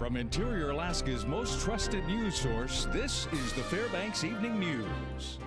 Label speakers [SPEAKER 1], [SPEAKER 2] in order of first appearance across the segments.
[SPEAKER 1] From Interior Alaska's most trusted news source, this is the Fbx Evening News.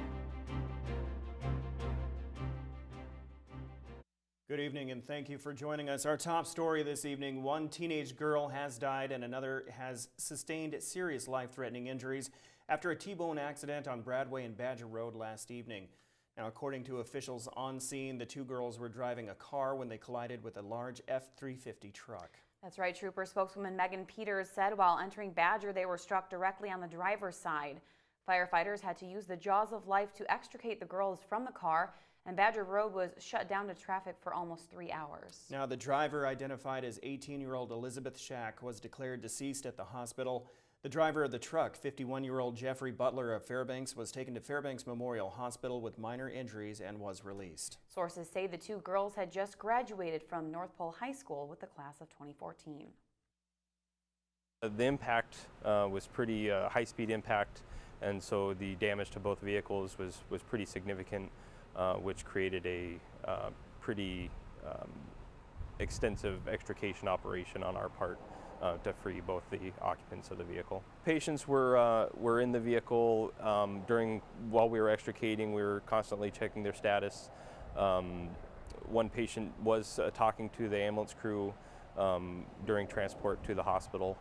[SPEAKER 2] Good evening and thank you for joining us. Our top story this evening, one teenage girl has died and another has sustained serious life-threatening injuries after a T-bone accident on Bradway and Badger Road last evening. Now, according to officials on scene, the two girls were driving a car when they collided with a large F-350 truck.
[SPEAKER 3] That's right. Trooper spokeswoman Megan Peters said while entering Badger, they were struck directly on the driver's side. Firefighters had to use the jaws of life to extricate the girls from the car, and Badger Road was shut down to traffic for almost 3 hours.
[SPEAKER 2] Now, the driver, identified as 18-year-old Elizabeth Shack, was declared deceased at the hospital. The driver of the truck, 51-year-old Jeffrey Butler of Fairbanks, was taken to Fairbanks Memorial Hospital with minor injuries and was released.
[SPEAKER 3] Sources say the two girls had just graduated from North Pole High School with the class of 2014.
[SPEAKER 4] The impact was pretty high-speed impact, and so the damage to both vehicles was pretty significant, which created a pretty extensive extrication operation on our part to free both the occupants of the vehicle. Patients were in the vehicle while we were extricating. We were constantly checking their status. One patient was talking to the ambulance crew during transport to the hospital.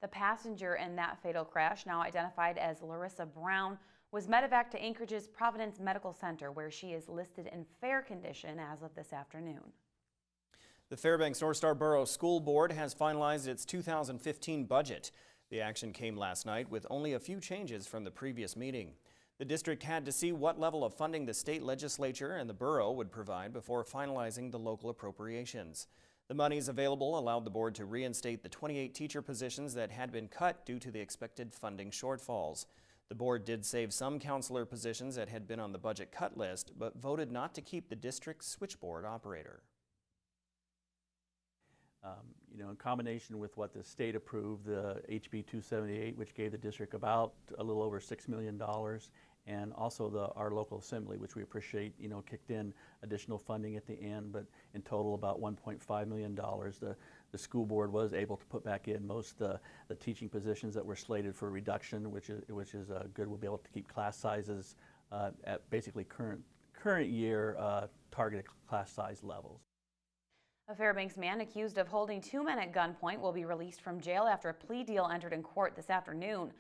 [SPEAKER 3] The passenger in that fatal crash, now identified as Larissa Brown, was medevaced to Anchorage's Providence Medical Center, where she is listed in fair condition as of this afternoon.
[SPEAKER 2] The Fairbanks North Star Borough School Board has finalized its 2015 budget. The action came last night with only a few changes from the previous meeting. The district had to see what level of funding the state legislature and the borough would provide before finalizing the local appropriations. The monies available allowed the board to reinstate the 28 teacher positions that had been cut due to the expected funding shortfalls. The board did save some counselor positions that had been on the budget cut list, but voted not to keep the district's switchboard operator.
[SPEAKER 5] In combination with what the state approved, the HB 278, which gave the district about a little over $6 million, and also our local assembly, which we appreciate, kicked in additional funding at the end, but in total about $1.5 million. The school board was able to put back in most the teaching positions that were slated for reduction, which is good. We'll be able to keep class sizes at basically current year targeted class size levels.
[SPEAKER 3] A Fairbanks man accused of holding two men at gunpoint will be released from jail after a plea deal entered in court this afternoon.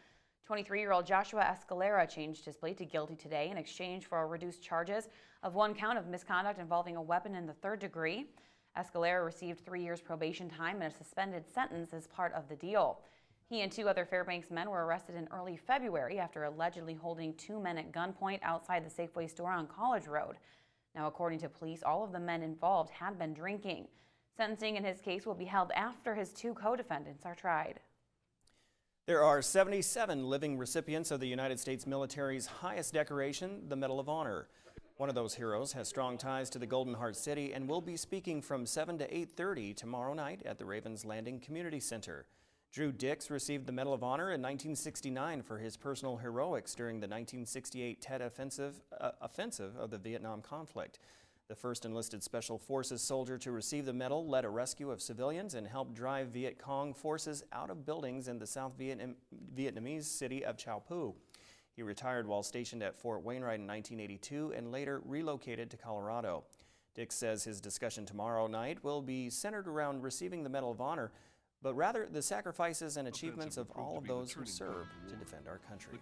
[SPEAKER 3] 23-year-old Joshua Escalera changed his plea to guilty today in exchange for reduced charges of one count of misconduct involving a weapon in the third degree. Escalera received 3 years probation time and a suspended sentence as part of the deal. He and two other Fairbanks men were arrested in early February after allegedly holding two men at gunpoint outside the Safeway store on College Road. Now, according to police, all of the men involved had been drinking. Sentencing in his case will be held after his two co-defendants are tried.
[SPEAKER 2] There are 77 living recipients of the United States military's highest decoration, the Medal of Honor. One of those heroes has strong ties to the Golden Heart City and will be speaking from 7 to 8:30 tomorrow night at the Ravens Landing Community Center. Drew Dix received the Medal of Honor in 1969 for his personal heroics during the 1968 Tet offensive of the Vietnam conflict. The first enlisted Special Forces soldier to receive the medal led a rescue of civilians and helped drive Viet Cong forces out of buildings in the South Vietnamese city of Chau Phu. He retired while stationed at Fort Wainwright in 1982 and later relocated to Colorado. Dix says his discussion tomorrow night will be centered around receiving the Medal of Honor, but rather the sacrifices and achievements of all of those who serve to defend our country.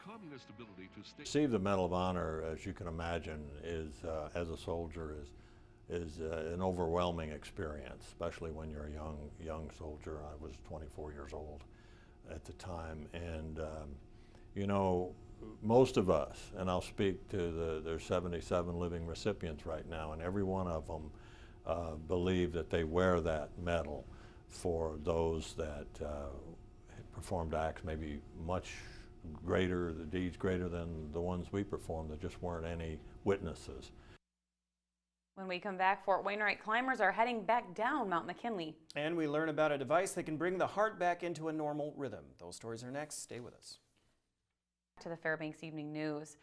[SPEAKER 6] Receive the Medal of Honor, as you can imagine, is as a soldier is an overwhelming experience, especially when you're a young soldier. I was 24 years old at the time, and most of us, and I'll speak to there's 77 living recipients right now, and every one of them believe that they wear that medal for those that performed acts maybe much greater, the deeds greater than the ones we performed. There just weren't any witnesses.
[SPEAKER 3] When we come back, Fort Wainwright climbers are heading back down Mount McKinley.
[SPEAKER 2] And we learn about a device that can bring the heart back into a normal rhythm. Those stories are next. Stay with us.
[SPEAKER 3] To the Fairbanks Evening News.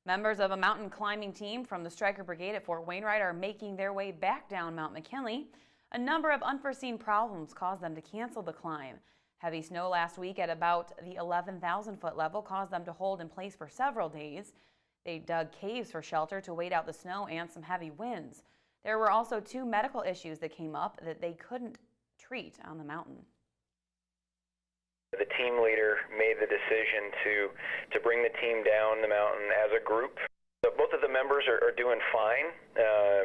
[SPEAKER 3] Members of a mountain climbing team from the Stryker Brigade at Fort Wainwright are making their way back down Mount McKinley. A number of unforeseen problems caused them to cancel the climb. Heavy snow last week at about the 11,000-foot level caused them to hold in place for several days. They dug caves for shelter to wait out the snow and some heavy winds. There were also 2 medical issues that came up that they couldn't treat on the mountain.
[SPEAKER 7] The team leader made the decision to bring the team down the mountain as a group. So both of the members are doing fine,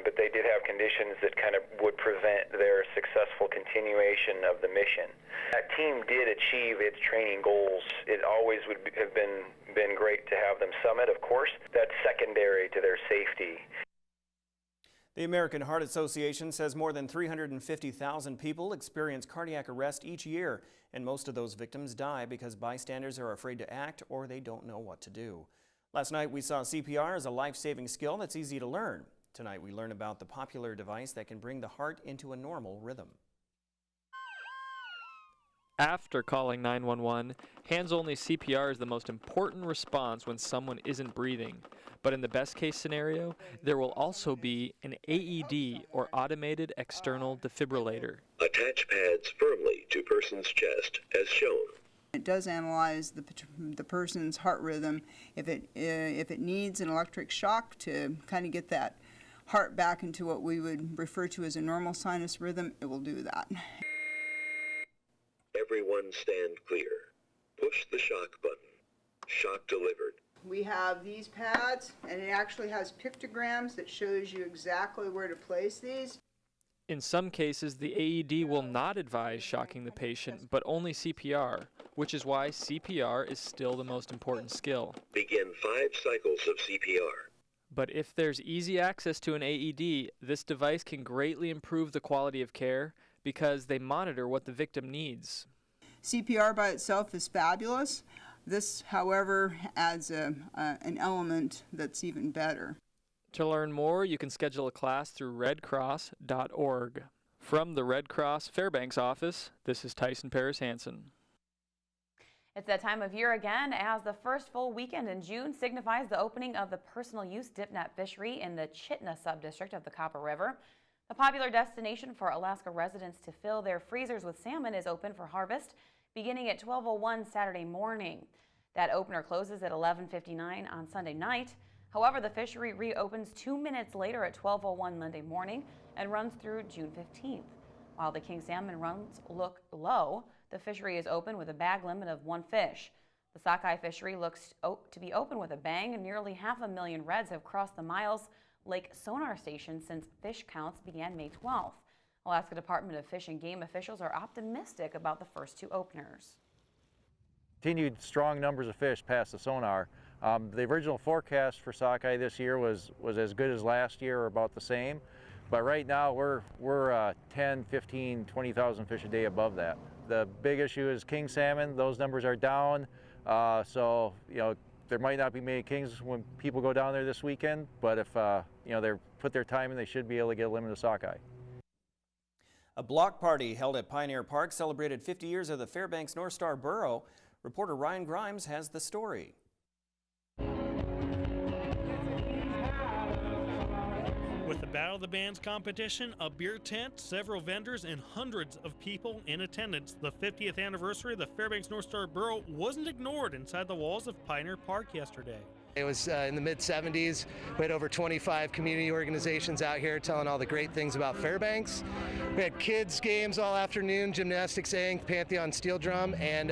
[SPEAKER 7] but they did have conditions that kind of would prevent their successful continuation of the mission. That team did achieve its training goals. It always would have been great to have them summit, of course. That's secondary to their safety.
[SPEAKER 2] The American Heart Association says more than 350,000 people experience cardiac arrest each year, and most of those victims die because bystanders are afraid to act or they don't know what to do. Last night we saw CPR as a life-saving skill that's easy to learn. Tonight we learn about the popular device that can bring the heart into a normal rhythm.
[SPEAKER 8] After calling 911, hands-only CPR is the most important response when someone isn't breathing. But in the best-case scenario, there will also be an AED, or automated external defibrillator.
[SPEAKER 9] Attach pads firmly to person's chest as shown.
[SPEAKER 10] It does analyze the person's heart rhythm. If it needs an electric shock to kind of get that heart back into what we would refer to as a normal sinus rhythm, it will do that.
[SPEAKER 9] Everyone stand clear. Push the shock button. Shock delivered.
[SPEAKER 10] We have these pads, and it actually has pictograms that shows you exactly where to place these.
[SPEAKER 8] In some cases, the AED will not advise shocking the patient, but only CPR, which is why CPR is still the most important skill.
[SPEAKER 9] Begin 5 cycles of CPR.
[SPEAKER 8] But if there's easy access to an AED, this device can greatly improve the quality of care because they monitor what the victim needs.
[SPEAKER 10] CPR by itself is fabulous. This, however, adds an element that's even better.
[SPEAKER 8] To learn more, you can schedule a class through redcross.org. From the Red Cross Fairbanks office, this is Tyson Paris-Hansen.
[SPEAKER 3] It's that time of year again, as the first full weekend in June signifies the opening of the personal use dip net fishery in the Chitna subdistrict of the Copper River. The popular destination for Alaska residents to fill their freezers with salmon is open for harvest beginning at 12:01 Saturday morning. That opener closes at 11:59 on Sunday night. However, the fishery reopens 2 minutes later at 12:01 Monday morning and runs through June 15th. While the king salmon runs look low, the fishery is open with a bag limit of 1 fish. The sockeye fishery looks to be open with a bang, and nearly 500,000 reds have crossed the Miles Lake sonar station since fish counts began May 12th. Alaska Department of Fish and Game officials are optimistic about the first 2 openers.
[SPEAKER 11] Continued strong numbers of fish past the sonar. The original forecast for sockeye this year was as good as last year, or about the same. But right now we're 10, 15, 20,000 fish a day above that. The big issue is king salmon. Those numbers are down. So, there might not be many kings when people go down there this weekend, but if they put their time in, they should be able to get a limit of sockeye.
[SPEAKER 2] A block party held at Pioneer Park celebrated 50 years of the Fairbanks North Star Borough. Reporter Ryan Grimes has the story.
[SPEAKER 12] With the Battle of the Bands competition, a beer tent, several vendors, and hundreds of people in attendance, the 50th anniversary of the Fairbanks North Star Borough wasn't ignored inside the walls of Pioneer Park yesterday.
[SPEAKER 13] It was in the mid-'70s. We had over 25 community organizations out here telling all the great things about Fairbanks. We had kids games all afternoon, gymnastics, Pantheon steel drum, and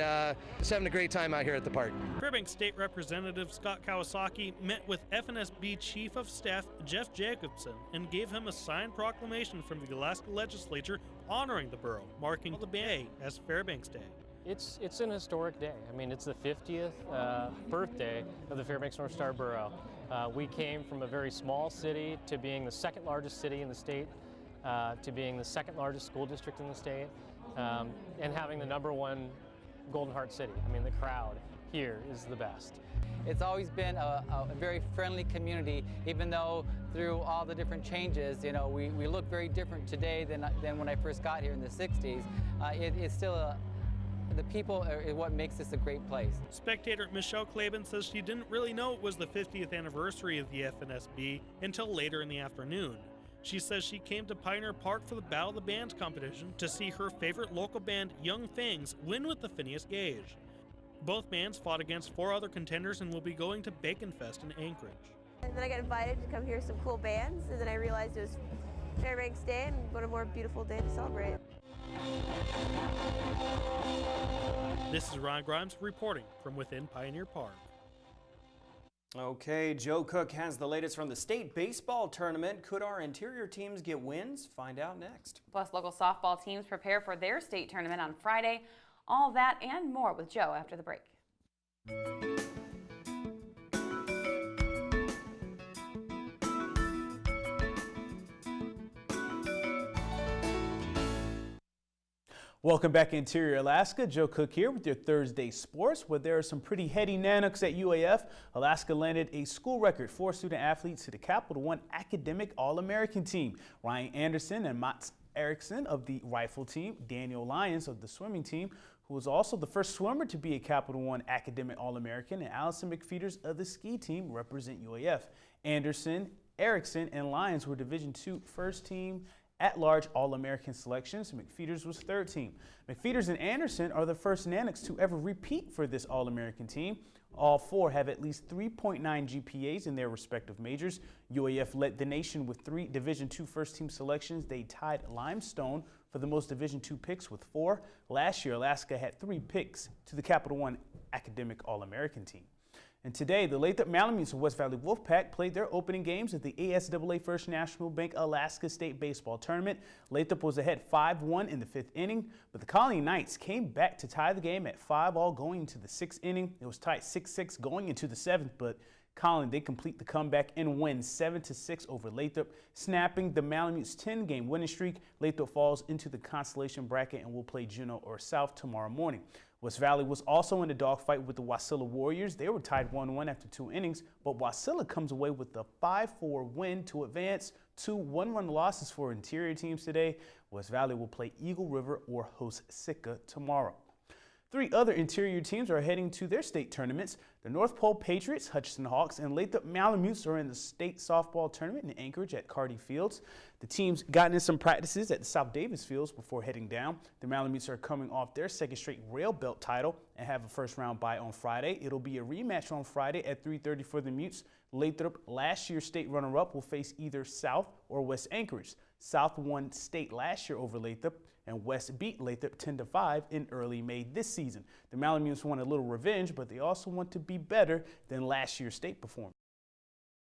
[SPEAKER 13] just having a great time out here at the park.
[SPEAKER 12] Fairbanks State Representative Scott Kawasaki met with FNSB Chief of Staff Jeff Jacobson and gave him a signed proclamation from the Alaska Legislature honoring the borough, marking the day as Fairbanks Day.
[SPEAKER 14] It's an historic day. I mean, it's the 50th birthday of the Fairbanks North Star Borough. We came from a very small city to being the 2nd largest city in the state, to being the 2nd largest school district in the state, and having the #1 Golden Heart city. I mean, the crowd here is the best.
[SPEAKER 15] It's always been a very friendly community, even though through all the different changes, we look very different today than when I first got here in the 60s. It's still the people are what makes this a great place.
[SPEAKER 12] Spectator Michelle Klaben says she didn't really know it was the 50th anniversary of the FNSB until later in the afternoon. She says she came to Pioneer Park for the Battle of the Bands competition to see her favorite local band, Young Fangs, win with the Phineas Gage. Both bands fought against 4 other contenders and will be going to Bacon Fest in Anchorage.
[SPEAKER 16] And then I got invited to come hear some cool bands, and then I realized it was Fairbanks Day, and what a more beautiful day to celebrate.
[SPEAKER 12] This is Ron Grimes reporting from within Pioneer Park.
[SPEAKER 2] Okay, Joe Cook has the latest from the state baseball tournament. Could our interior teams get wins? Find out next.
[SPEAKER 3] Plus, local softball teams prepare for their state tournament on Friday. All that and more with Joe after the break.
[SPEAKER 17] Welcome back, Interior Alaska. Joe Cook here with your Thursday sports, where there are some pretty heady Nanooks at UAF. Alaska landed a school record 4 student athletes to the Capital One Academic All-American team. Ryan Anderson and Mats Eriksson of the rifle team, Daniel Lyons of the swimming team, who was also the first swimmer to be a Capital One Academic All-American, and Allison McFeeters of the ski team represent UAF. Anderson, Eriksson, and Lyons were Division II first team at-large All-American selections. McFeeters was third team. McFeeters and Anderson are the first Nanooks to ever repeat for this All-American team. All 4 have at least 3.9 GPAs in their respective majors. UAF led the nation with 3 Division II first-team selections. They tied Limestone for the most Division II picks with 4. Last year, Alaska had 3 picks to the Capital One Academic All-American team. And today, the Lathrop Malamutes of West Valley Wolfpack played their opening games at the ASAA First National Bank Alaska State Baseball Tournament. Lathrop was ahead 5-1 in the 5th inning, but the Colony Knights came back to tie the game at 5-all going into the 6th inning. It was tied 6-6 going into the 7th, but Colony, they complete the comeback and win 7-6 over Lathrop, snapping the Malamutes' 10-game winning streak. Lathrop falls into the consolation bracket and will play Juneau or South tomorrow morning. West Valley was also in the dogfight with the Wasilla Warriors. They were tied 1-1 after 2 innings, but Wasilla comes away with a 5-4 win to advance. 2 one-run losses for interior teams today. West Valley will play Eagle River or host Sitka tomorrow. 3 other interior teams are heading to their state tournaments. The North Pole Patriots, Hutchinson Hawks, and Lathrop Malamutes are in the state softball tournament in Anchorage at Carty Fields. The teams got in some practices at the South Davis Fields before heading down. The Malamutes are coming off their 2nd straight rail belt title and have a first-round bye on Friday. It'll be a rematch on Friday at 3:30 for the Mutes. Lathrop, last year's state runner-up, will face either South or West Anchorage. South won state last year over Lathrop, and West beat Lathrop 10-5 in early May this season. The Malamutes want a little revenge, but they also want to be better than last year's state performance.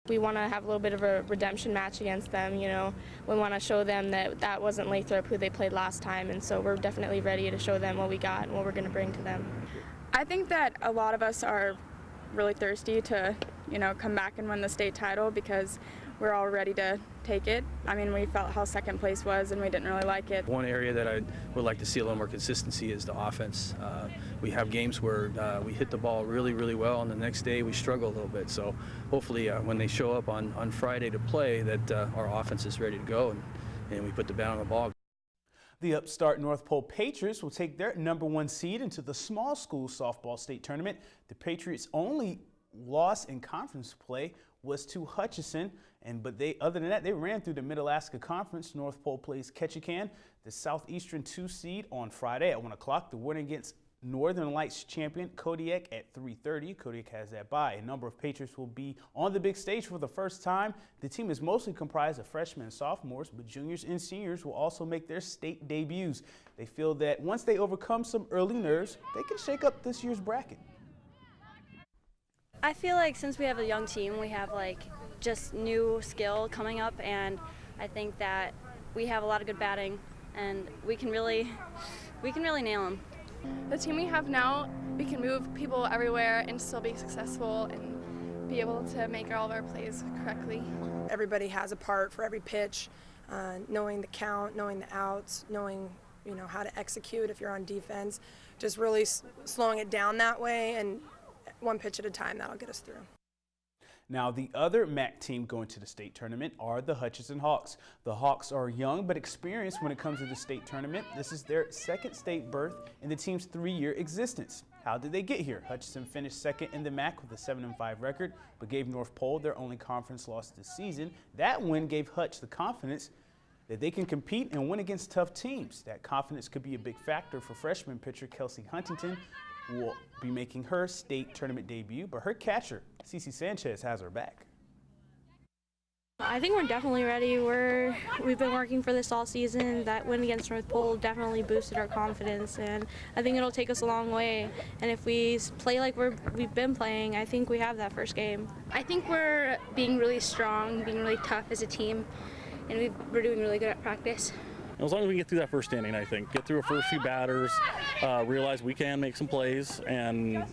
[SPEAKER 18] We want to have a little bit of a redemption match against them, you know. We want to show them that that wasn't Lathrop who they played last time, and so we're definitely ready to show them what we got and what we're going to bring to them.
[SPEAKER 19] I think that a lot of us are really thirsty to, you know, come back and win the state title because we're all ready to take it. I mean, we felt how 2nd place was and we didn't really like it.
[SPEAKER 20] One area that I would like to see a little more consistency is the offense. We have games where we hit the ball really, really well, and the next day we struggle a little bit. So hopefully when they show up on Friday to play, that our offense is ready to go and we put the bat on the ball.
[SPEAKER 17] The upstart North Pole Patriots will take their #1 seed into the small school softball state tournament. The Patriots' only loss in conference play was to Hutchinson, but other than that, they ran through the Mid-Alaska Conference. North Pole plays Ketchikan, the Southeastern 2 seed, on Friday at 1 o'clock. The winner against Northern Lights champion Kodiak at 3:30. Kodiak has that bye. A number of Patriots will be on the big stage for the first time. The team is mostly comprised of freshmen and sophomores, but juniors and seniors will also make their state debuts. They feel that once they overcome some early nerves, they can shake up this year's bracket.
[SPEAKER 21] I feel like since we have a young team, we have just new skill coming up, and I think that we have a lot of good batting, and we can really nail them.
[SPEAKER 22] The team we have now, we can move people everywhere and still be successful and be able to make all of our plays correctly.
[SPEAKER 23] Everybody has a part for every pitch, knowing the count, knowing the outs, knowing how to execute if you're on defense, just really slowing it down that way, and one pitch at a time, that'll get us through.
[SPEAKER 17] Now, the other MAC team going to the state tournament are the Hutchinson Hawks. The Hawks are young but experienced when it comes to the state tournament. This is their second state berth in the team's 3-year existence. How did they get here? Hutchinson finished second in the MAC with a 7-5 record, but gave North Pole their only conference loss this season. That win gave Hutch the confidence that they can compete and win against tough teams. That confidence could be a big factor for freshman pitcher Kelsey Huntington, who will be making her state tournament debut, but her catcher, Cece Sanchez, has her back.
[SPEAKER 18] I think we're definitely ready. We've been working for this all season. That win against North Pole definitely boosted our confidence, and I think it'll take us a long way. And if we play like we've been playing, I think we have that first game.
[SPEAKER 22] I think we're being really strong, being really tough as a team, and we're doing really good at practice.
[SPEAKER 1] As long as we get through that first inning, I think, get through our first few batters, realize we can make some plays, and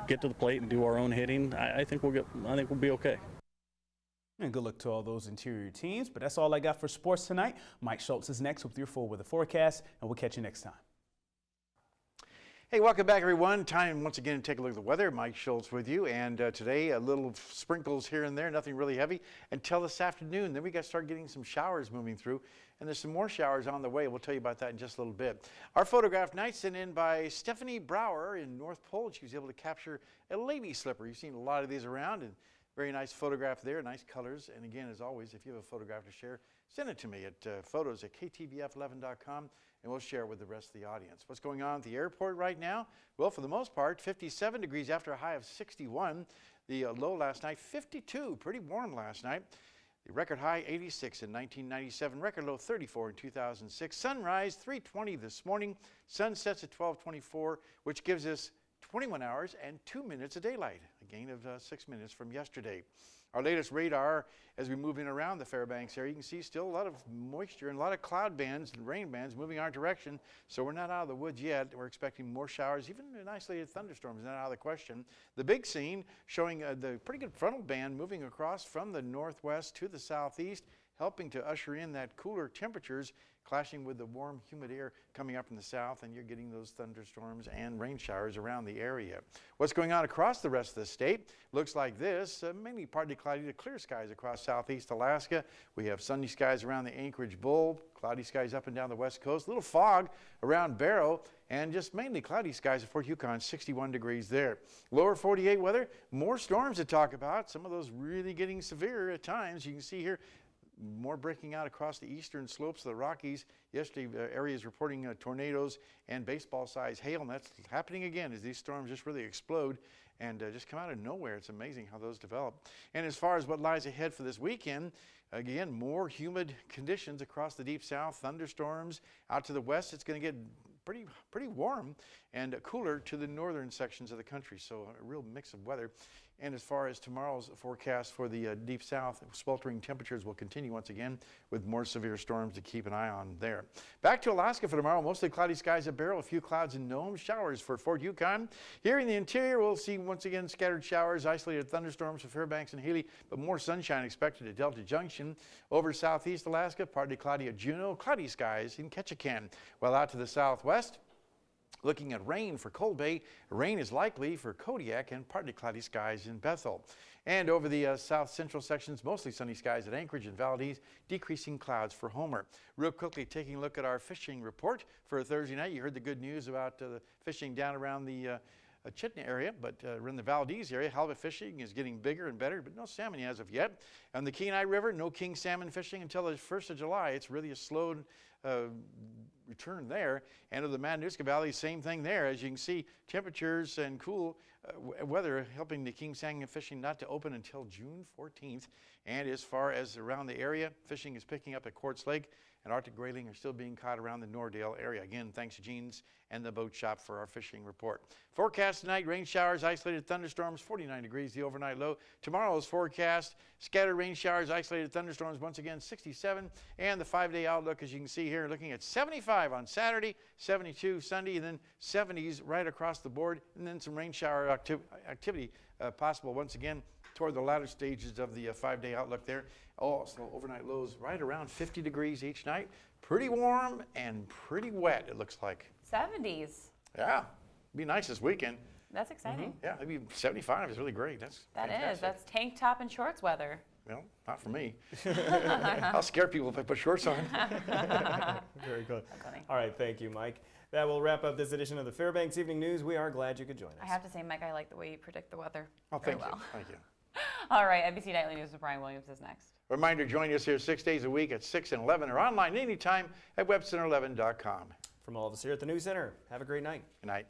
[SPEAKER 1] get to the plate and do our own hitting, I think we'll be okay.
[SPEAKER 17] And good luck to all those interior teams. But that's all I got for sports tonight. Mike Schultz is next with your full weather forecast, and we'll catch you next time.
[SPEAKER 4] Hey, welcome back, everyone. Time once again to take a look at the weather. Mike Schultz with you, and today a little sprinkles here and there, nothing really heavy until this afternoon. Then we got to start getting some showers moving through, and there's some more showers on the way. We'll tell you about that in just a little bit. Our photograph tonight sent in by Stephanie Brower in North Pole. She was able to capture a lady slipper. You've seen a lot of these around, and very nice photograph there, nice colors. And again, as always, if you have a photograph to share, send it to me at photos@ktvf11.com. and we'll share it with the rest of the audience. What's going on at the airport right now? Well, for the most part, 57 degrees after a high of 61. The low last night, 52, pretty warm last night. The record high, 86 in 1997, record low 34 in 2006. Sunrise, 3:20 this morning. Sun sets at 12:24, which gives us 21 hours and 2 minutes of daylight, a gain of 6 minutes from yesterday. Our latest radar, as we move in around the Fairbanks area, you can see still a lot of moisture and a lot of cloud bands and rain bands moving our direction. So we're not out of the woods yet. We're expecting more showers, even an isolated thunderstorm is not out of the question. The big scene showing the pretty good frontal band moving across from the northwest to the southeast, helping to usher in that cooler temperatures, clashing with the warm, humid air coming up from the south, and you're getting those thunderstorms and rain showers around the area. What's going on across the rest of the state looks like this, mainly partly cloudy to clear skies across southeast Alaska. We have sunny skies around the Anchorage Bowl, cloudy skies up and down the west coast, a little fog around Barrow, and just mainly cloudy skies at Fort Yukon, 61 degrees there. Lower 48 weather, more storms to talk about, some of those really getting severe at times. You can see here more breaking out across the eastern slopes of the Rockies. Yesterday, areas reporting tornadoes and baseball-sized hail, and that's happening again as these storms just really explode and just come out of nowhere. It's amazing how those develop. And as far as what lies ahead for this weekend, again, more humid conditions across the deep south, thunderstorms. Out to the west, it's going to get pretty warm and cooler to the northern sections of the country, so a real mix of weather. And as far as tomorrow's forecast for the deep south, sweltering temperatures will continue once again with more severe storms to keep an eye on there. Back to Alaska for tomorrow, mostly cloudy skies at Barrow, a few clouds in Nome, showers for Fort Yukon. Here in the interior, we'll see once again scattered showers, isolated thunderstorms for Fairbanks and Healy, but more sunshine expected at Delta Junction. Over southeast Alaska, partly cloudy at Juneau, cloudy skies in Ketchikan. While out to the southwest, looking at rain for Cold Bay, rain is likely for Kodiak and partly cloudy skies in Bethel. And over the south central sections, mostly sunny skies at Anchorage and Valdez, decreasing clouds for Homer. Real quickly, taking a look at our fishing report for Thursday night. You heard the good news about the fishing down around the Chittenden area, but in the Valdez area, halibut fishing is getting bigger and better, but no salmon as of yet. On the Kenai River, no king salmon fishing until the 1st of July. It's really a slow return there. And of the Matanuska Valley, same thing there. As you can see, temperatures and cool weather helping the king salmon fishing not to open until June 14th. And as far as around the area, fishing is picking up at Quartz Lake, and Arctic grayling are still being caught around the Nordale area. Again, thanks to Jeans and the Boat Shop for our fishing report. Forecast tonight, rain showers, isolated thunderstorms, 49 degrees, the overnight low. Tomorrow's forecast, scattered rain showers, isolated thunderstorms, once again 67. And the 5-day outlook, as you can see here, looking at 75 on Saturday, 72 Sunday, and then 70s right across the board, and then some rain shower activity possible once again toward the latter stages of the 5-day outlook there. Also, overnight lows right around 50 degrees each night. Pretty warm and pretty wet, it looks like.
[SPEAKER 3] 70s.
[SPEAKER 4] Yeah, be nice this weekend.
[SPEAKER 3] That's exciting.
[SPEAKER 4] Yeah, maybe 75 is really great. That's
[SPEAKER 3] That
[SPEAKER 4] fantastic.
[SPEAKER 3] is. That's tank top and shorts weather.
[SPEAKER 4] Well, not for me. I'll scare people if I put shorts on.
[SPEAKER 2] Very good. All right, thank you, Mike. That will wrap up this edition of the Fairbanks Evening News. We are glad you could join us.
[SPEAKER 3] I have to say, Mike, I like the way you predict the weather.
[SPEAKER 4] Oh,
[SPEAKER 3] very
[SPEAKER 4] thank you.
[SPEAKER 3] well.
[SPEAKER 4] Thank you.
[SPEAKER 3] All right, NBC Nightly News with Brian Williams is next.
[SPEAKER 4] Reminder, join us here 6 days a week at 6 and 11 or online anytime at webcenter11.com.
[SPEAKER 2] From all of us here at the News Center, have a great night.
[SPEAKER 4] Good night.